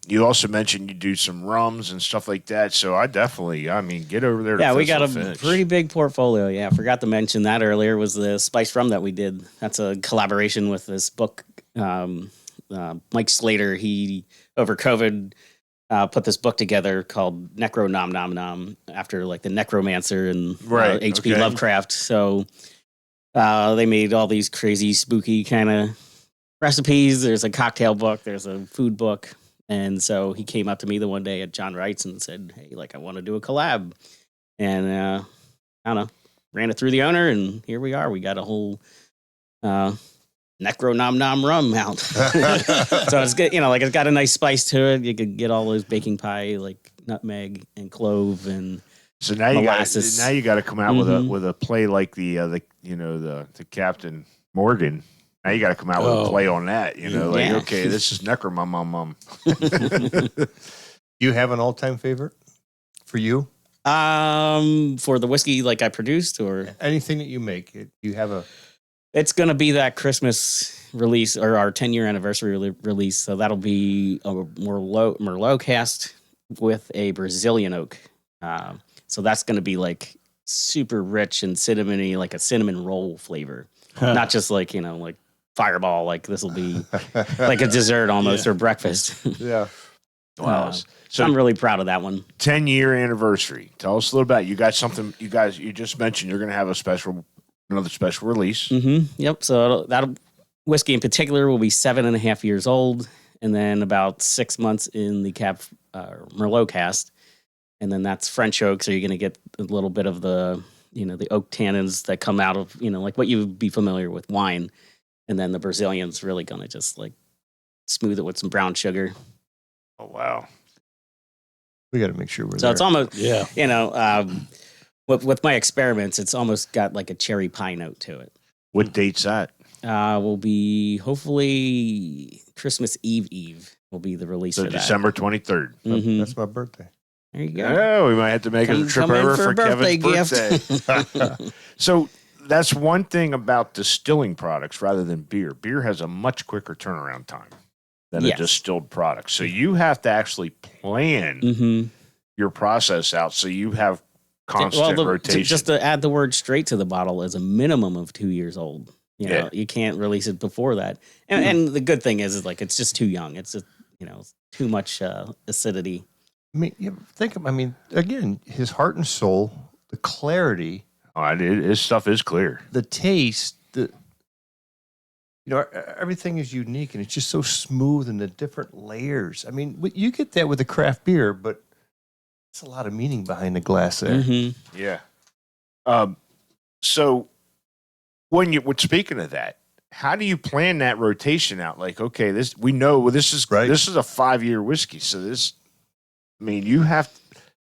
You also mentioned you do some rums and stuff like that, so get over there. Yeah, to we got a Thistle Finch. pretty big portfolio. Yeah, I forgot to mention that earlier was the spice rum that we did. That's a collaboration with this book. Mike Slater, he, over COVID, put this book together called Necro Nom Nom Nom, after like the necromancer and Right, H.P. okay. Lovecraft. So they made all these crazy, spooky kind of recipes. There's a cocktail book. There's a food book. And so he came up to me the one day at John Wright's and said, hey, like, I want to do a collab. And I don't know, ran it through the owner, and here we are. We got a whole Necro Nom Nom rum out. So it's good, like it's got a nice spice to it. You could get all those baking pie, like nutmeg and clove and So now you molasses. got to come out Mhm. with a play like the Captain Morgan. Now you got to come out with a Oh. play on that. Yeah. Okay, this is Necro Mum. You have an all-time favorite for you? for the whiskey like I produced, or Anything that you make, you have a it's gonna be that Christmas release or our 10-year anniversary release. So that'll be a Merlot cast with a Brazilian oak. So that's going to be like super rich and cinnamony, like a cinnamon roll flavor, not just like, like Fireball. Like this will be like a dessert almost or breakfast. Yeah. Wow. So I'm really proud of that one. 10-year anniversary. Tell us a little about it. You got something. You just mentioned you're going to have another special release. Mm-hmm. Yep. So that whiskey in particular will be 7.5 years old, and then about 6 months in the Cab Merlot cast, and then that's French oak. So you're going to get a little bit of the the oak tannins that come out of like what you would be familiar with wine, and then the Brazilian's really going to just like smooth it with some brown sugar. Oh wow. We got to make sure we're So there. it's almost Yeah. with my experiments, it's almost got like a cherry pie note to it. What date's that? Will be hopefully Christmas Eve will be the release So for that. December 23rd. Mhm. That's my birthday. There you go. Oh, we might have to make a trip Come in over for for a birthday Kevin's birthday. gift. So that's one thing about distilling products rather than beer. Beer has a much quicker turnaround time than Yes. a distilled product. So you have to actually plan Mm-hmm. your process out so you have constant rotation. Just to add the word straight to the bottle is a minimum of 2 years old. Yeah. You can't release it before that. And the good thing is like it's just too young. It's just too much acidity. I mean, again, his heart and soul, the clarity, His stuff is clear. the taste, everything is unique and it's just so smooth and the different layers. I mean, you get that with a craft beer, but it's a lot of meaning behind the glass there. Mm-hmm. Yeah. So speaking of that, how do you plan that rotation out? Like, okay, we know this is Right. This is a 5-year whiskey, so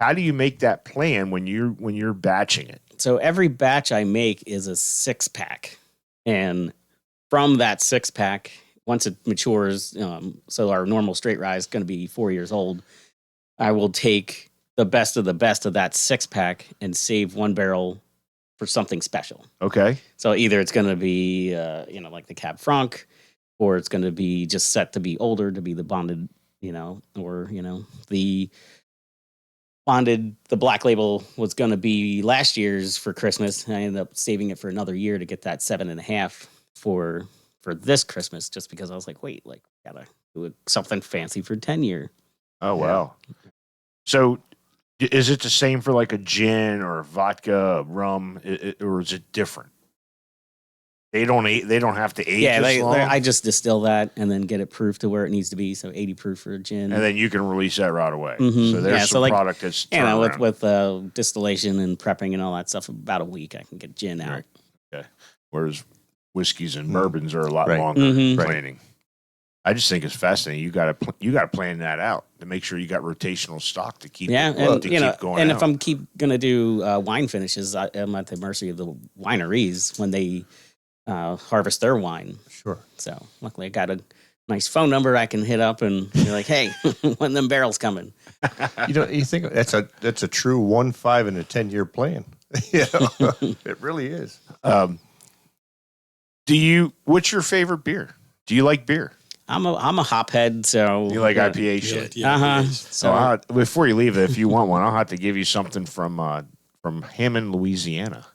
how do you make that plan when you're batching it? So every batch I make is a 6-pack, and from that 6-pack, once it matures, so our normal straight rye is going to be 4 years old. I will take the best of that 6-pack and save 1 barrel for something special. Okay. So either it's going to be, like the Cab Franc, or it's going to be just set to be older, to be the bonded, or, the bonded, the black label was going to be last year's for Christmas. I ended up saving it for another year to get that 7.5 for this Christmas, just because I was like, wait, like, gotta do something fancy for 10-year. Oh, wow. So is it the same for like a gin or a vodka, a rum, or is it different? They don't have to age as long? I just distill that and then get it proof to where it needs to be. So 80 proof for a gin. And then you can release that right away. Mhm. So there's Yeah, some product that's with distillation and prepping and all that stuff, about a week I can get gin out. Right. Okay. Whereas whiskeys and bourbons are a lot Right. longer Mhm. Right. planning. I just think it's fascinating. You got to plan that out to make sure you got rotational stock to keep Yeah, and keep going. and out. if I'm gonna do wine finishes, I'm at the mercy of the wineries when they harvest their wine. Sure. So luckily, I got a nice phone number I can hit up and be like, "Hey, when them barrels coming?" You think that's a true 1, 5, and a 10-year plan. It really is. What's your favorite beer? Do you like beer? I'm a hophead, so You like IPA shit? Uh-huh. it is. So Before you leave, if you want one, I'll have to give you something from Hammond, Louisiana.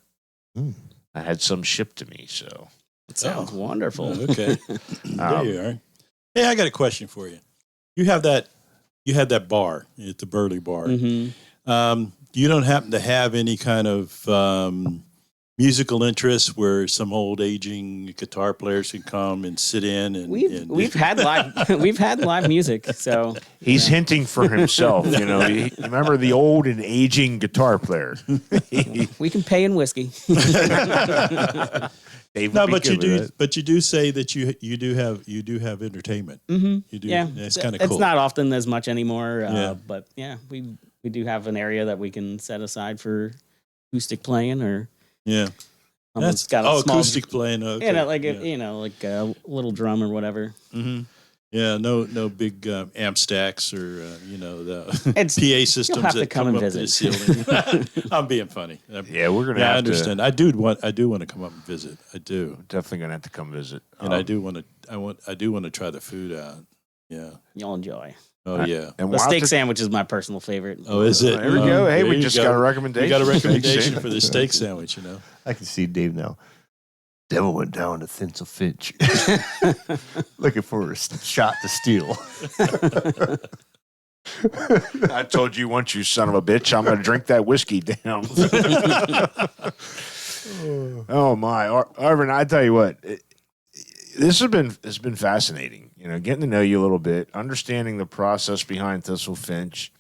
Mm. I had some shipped to me, so it sounds wonderful. Oh, okay. There you are. Hey, I got a question for you. You had that bar at the Burley Bar. Mm-hmm. You don't happen to have any kind of musical interest where some old aging guitar players can come and sit in and We've had live music, so he's hinting for himself. You remember the old and aging guitar player. we can pay in whiskey. Dave No, would be but good with it. you do say that you do have entertainment. Mm-hmm. You do. Yeah, It's kind of cool. It's not often as much anymore, Yeah. but yeah, we do have an area that we can set aside for acoustic playing, or Yeah. it's got a small, acoustic playing. Okay. like a little drum or whatever. Mm-hmm. Yeah, no big amp stacks or the It's- PA systems you'll have to that come come and up to the visit. ceiling. I'm being funny. Yeah, we're gonna. Yeah, I have understand. To, I do want to come up and visit. I do, definitely gonna have to come visit. and I do want to. I do want to try the food out. Yeah. You'll enjoy. Oh, yeah. And The we'll have steak to- sandwich is my personal favorite. Oh, is it? There we go. Hey, There we you just go. got a recommendation. We got a Steak recommendation sandwich. for the steak sandwich, you know. I can see Dave now. Devil went down to Thistle Finch, looking for a shot to steal. I told you once, you son of a bitch, I'm going to drink that whiskey down. Oh my, Arvin! I tell you what, this has been fascinating. You know, getting to know you a little bit, understanding the process behind Thistle Finch.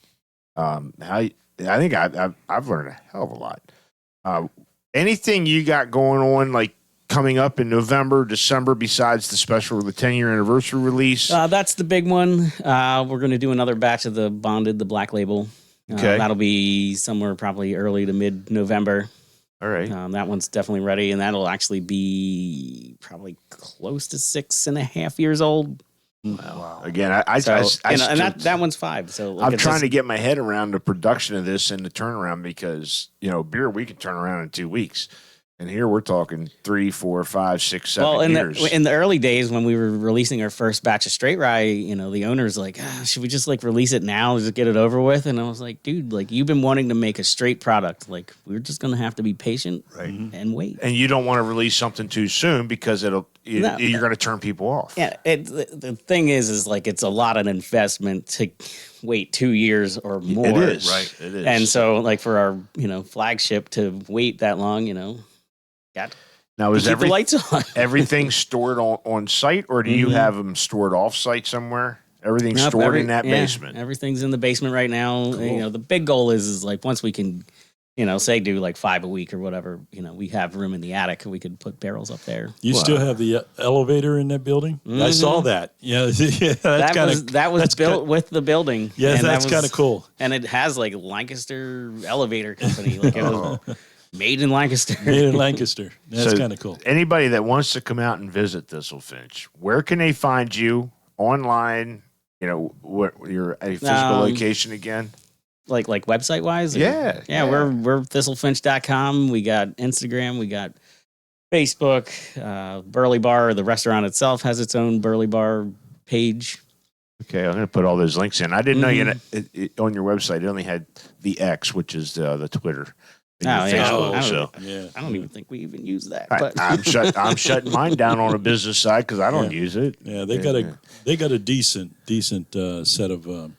I think I've learned a hell of a lot. Anything you got going on, like coming up in November, December, besides the 10-year anniversary release? That's the big one. We're going to do another batch of the bonded, the black label. Okay. That'll be somewhere probably early to mid-November. All right. That one's definitely ready, and that'll actually be probably close to 6.5 years old. Wow. Again, And still- that one's 5. So like, I'm it's trying just- to get my head around the production of this and the turnaround because, you know, beer we can turn around in 2 weeks. And here we're talking 3, 4, 5, 6, 7 years. in the early days when we were releasing our first batch of straight rye, you know, the owner's like, should we just like release it now, just get it over with? And I was like, dude, like you've been wanting to make a straight product. Like we're just gonna have to be patient and wait. And you don't want to release something too soon because you're going to turn people off. Yeah, the thing is like it's a lot of investment to wait 2 years or more. It is. Right. It is. And so like for our, you know, flagship to wait that long, you know, got now, to is keep the lights on. everything stored on site, or do you have them stored off site somewhere? Everything's Nope, stored in that basement. Everything's in the basement right now. You know, the big goal is like once we can, you know, say do like 5 a week or whatever, you know, we have room in the attic. We could put barrels up there. You still have the elevator in that building? I saw that. Yeah, That was built with the building. Yeah, and that's kind of cool. And it has like Lancaster Elevator Company. Like it was made in Lancaster. Made in Lancaster. That's So kind of cool. Anybody that wants to come out and visit Thistle Finch, where can they find you online? You know, what your physical location again? Like website wise? Yeah. We're thistlefinch.com. We got Instagram, we got Facebook, Burley Bar. The restaurant itself has its own Burley Bar page. Okay, I'm going to put all those links in. I didn't know on your website it only had the X, which is the Twitter. And your Facebook, I don't even think we even use that. I'm shutting mine down on a business side because I don't use it. Yeah, they got a decent set of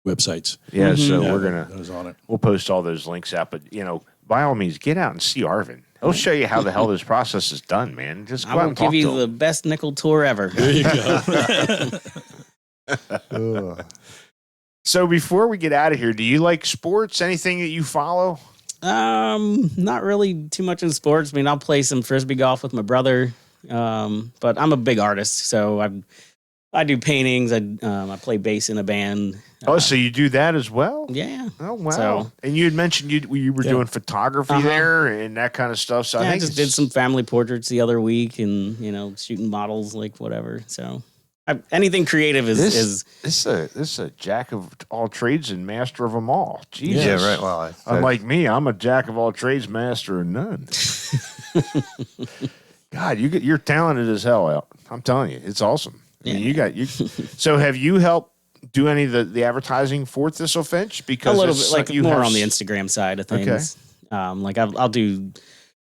websites. Yeah, so Yeah, we're gonna those on it. we'll post all those links out. But you know, by all means, get out and see Arvin. He'll show you how the hell this process is done, man. Just go I out will and talk give you to the him. best nickel tour ever. There you go. So before we get out of here, do you like sports? Anything that you follow? Not really too much in sports. I mean, I'll play some frisbee golf with my brother. But I'm a big artist, so I do paintings. I play bass in a band. So you do that as well? Yeah. Oh wow! So- And you had mentioned you were doing photography there and that kind of stuff. So Yeah, I I think just did some family portraits the other week, and you know, shooting models, like whatever. So anything creative is This is a jack of all trades and master of them all. Jesus. Yeah, right. Well, Unlike me, I'm a jack of all trades, master of none. God, you're talented as hell, Al. I'm telling you, it's awesome. I mean, you. So, have you helped do any of the advertising for Thistle Finch? Because a little it's bit like you more have on the Instagram side of things. Like I'll do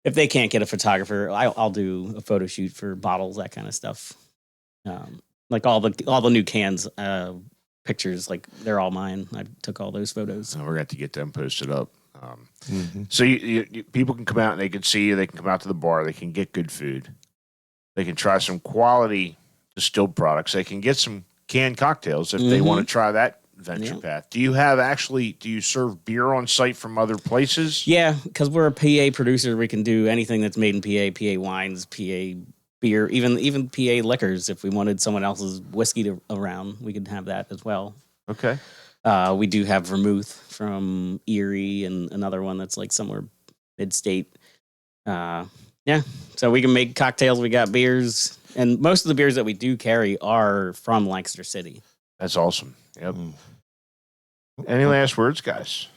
if they can't get a photographer, I'll do a photo shoot for bottles, that kind of stuff. Like all the new cans pictures, like they're all mine. I took all those photos. Oh, we're going to get them posted up. So you, people can come out and they can see you. They can come out to the bar. They can get good food. They can try some quality distilled products. They can get some canned cocktails if they want to try that venture path. Do you serve beer on site from other places? Yeah, because we're a PA producer. We can do anything that's made in PA wines, PA beer, even PA liquors. If we wanted someone else's whiskey around, we could have that as well. Okay. We do have vermouth from Erie and another one that's like somewhere mid-state. So we can make cocktails. We got beers. And most of the beers that we do carry are from Lancaster City. That's awesome. Yep. Any last words, guys?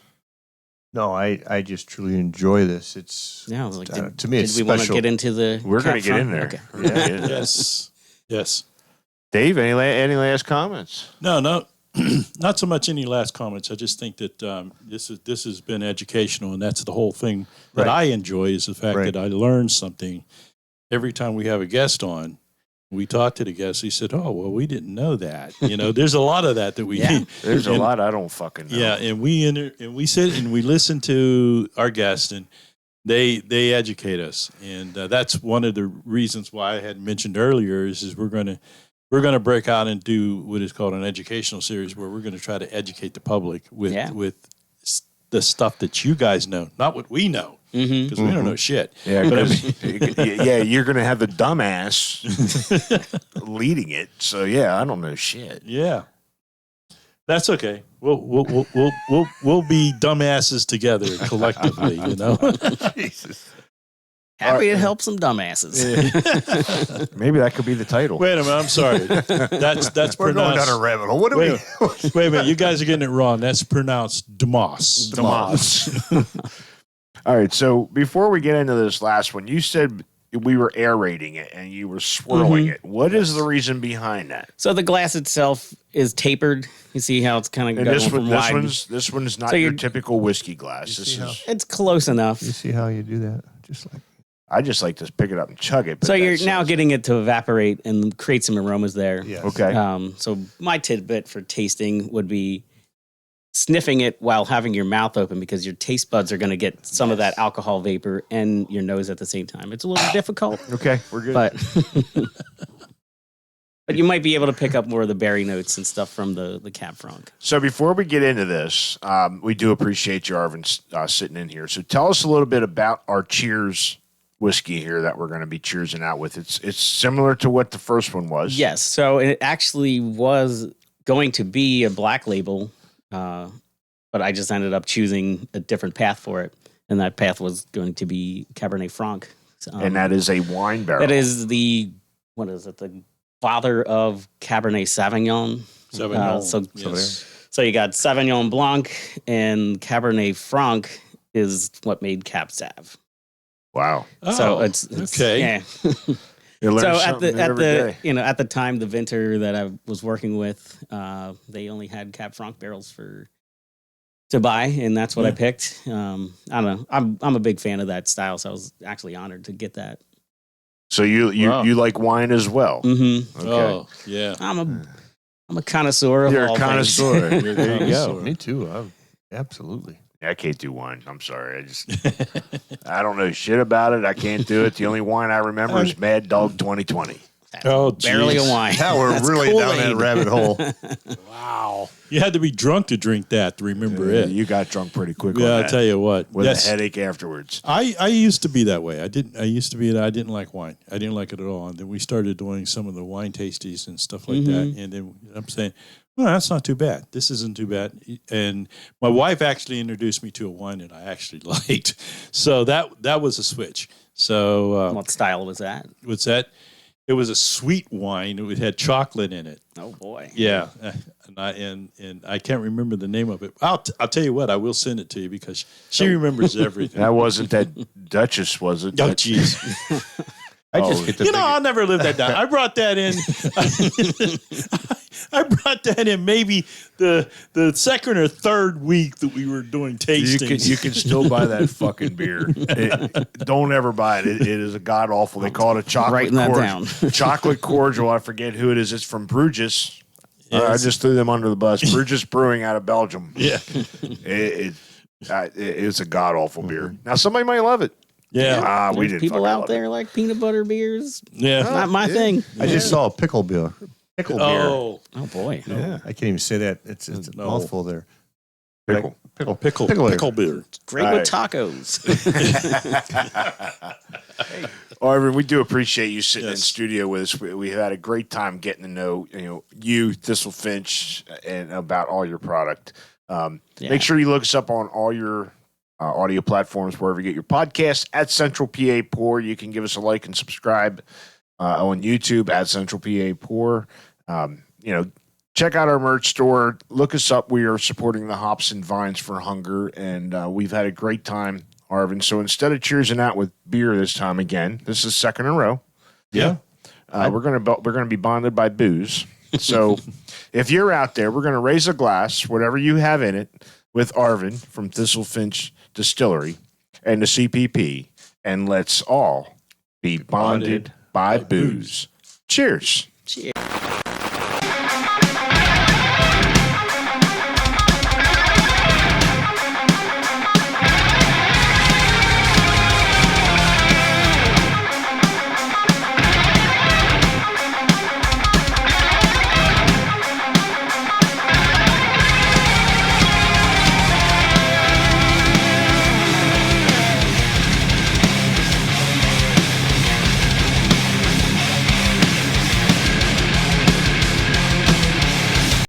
No, I just truly enjoy this. It's Yeah, I was like, to me, it's did we want to special. get into the? We're going to get front? in there. Okay. Yeah. Yes. Dave, any last comments? No, not so much any last comments. I just think that this has been educational, and that's the whole thing that I enjoy is the fact that I learn something every time we have a guest on. We talked to the guest. He said, "Oh, well, we didn't know that." There's a lot of that we. Yeah. There's a lot I don't fucking know. Yeah, and we sit and we listen to our guests, and they educate us, and that's one of the reasons why I had mentioned earlier is we're going to break out and do what is called an educational series where we're going to try to educate the public with the stuff that you guys know, not what we know, because we don't know shit. Yeah, you're going to have the dumbass leading it. So yeah, I don't know shit. Yeah, that's okay. We'll be dumbasses together collectively. Jesus. Happy to help some dumbasses. Maybe that could be the title. Wait a minute, I'm sorry. That's We're going pronounced. down a rabbit hole. What do Wait a minute, you guys are getting it wrong. That's pronounced Demas. All right, so before we get into this last one, you said we were aerating it and you were swirling it. What is the reason behind that? So the glass itself is tapered. You see how it's kind of And going this from wide. this one's not So your you're- typical whiskey glass. This see how- is It's close enough. You see how you do that? Just like I just like to pick it up and chug it. But So you're that now sounds- getting it to evaporate and create some aromas there. yes. Okay. So my tidbit for tasting would be sniffing it while having your mouth open because your taste buds are going to get some of that alcohol vapor and your nose at the same time. It's a little difficult, Okay, we're good. but but you might be able to pick up more of the berry notes and stuff from the Cab Franc. So before we get into this, we do appreciate you, Arvin, sitting in here. So tell us a little bit about our Cheers whiskey here that we're going to be cheersing out with. It's similar to what the first one was. Yes. So it actually was going to be a black label, but I just ended up choosing a different path for it. And that path was going to be Cabernet Franc. And that is a wine barrel. That is the father of Cabernet Sauvignon. So you got Sauvignon Blanc and Cabernet Franc is what made Cab Sav. Wow. So it's okay. Yeah. You learn So at something every day. at the time, the vinter that I was working with, they only had Cab Franc barrels to buy, and that's what I picked. I don't know. I'm a big fan of that style, so I was actually honored to get that. So you like wine as well. Mm-hmm. Okay. Oh, yeah. I'm a connoisseur of You're all a connoisseur. You're a There you go. connoisseur. Me too. Absolutely. I can't do wine. I'm sorry. I don't know shit about it. I can't do it. The only wine I remember is Mad Dog 2020. Oh, barely geez. a wine. Now we're That's really down Kool-Aid. that rabbit hole. Wow. You had to be drunk to drink that to remember it. You got drunk pretty quick. Yeah, on I'll that, tell you what. with That's- a headache afterwards. I used to be that way. I didn't like wine. I didn't like it at all. And then we started doing some of the wine tasties and stuff like that. And then I'm saying, well, that's not too bad. This isn't too bad. And my wife actually introduced me to a wine that I actually liked. So that was a switch. So What style was that? what's that? It was a sweet wine. It had chocolate in it. Oh boy. Yeah, and I can't remember the name of it. I'll tell you what. I will send it to you because she remembers everything. That wasn't that Duchess, was it? Oh, jeez. I just get to think I'll never live that down. I brought that in. I brought that in maybe the second or third week that we were doing tastings. You can still buy that fucking beer. Don't ever buy it. It is a god awful. They call it a chocolate Writing that cordial. down. Chocolate cordial. I forget who it is. It's from Bruges. I Yes. just threw them under the bus. Bruges Brewing out of Belgium. Yeah, It's a god awful beer. Now somebody might love it. yeah, We There's didn't. people fucking out love there like peanut butter beers. yeah. Not my thing. I just saw a pickle beer. Pickle beer. Oh, Oh boy. Yeah, I can't even say that. It's a No. mouthful there. Pickle. pickle beer. Great All with right. tacos. Arvin, we do appreciate you sitting in Yes. studio with us. We had a great time getting to know you, Thistle Finch, and about all your product. Make sure you look us up on all your audio platforms wherever you get your podcasts at Central PA Pour. You can give us a like and subscribe on YouTube at Central PA Pour. Check out our merch store. Look us up. We are supporting the Hops and Vines for Hunger, and we've had a great time, Arvin. So instead of cheersing out with beer this time again, this is second in a row. Yeah. We're gonna be bonded by booze. So if you're out there, we're gonna raise a glass, whatever you have in it, with Arvin from Thistle Finch Distillery and the CPP, and let's all be bonded by booze. Cheers.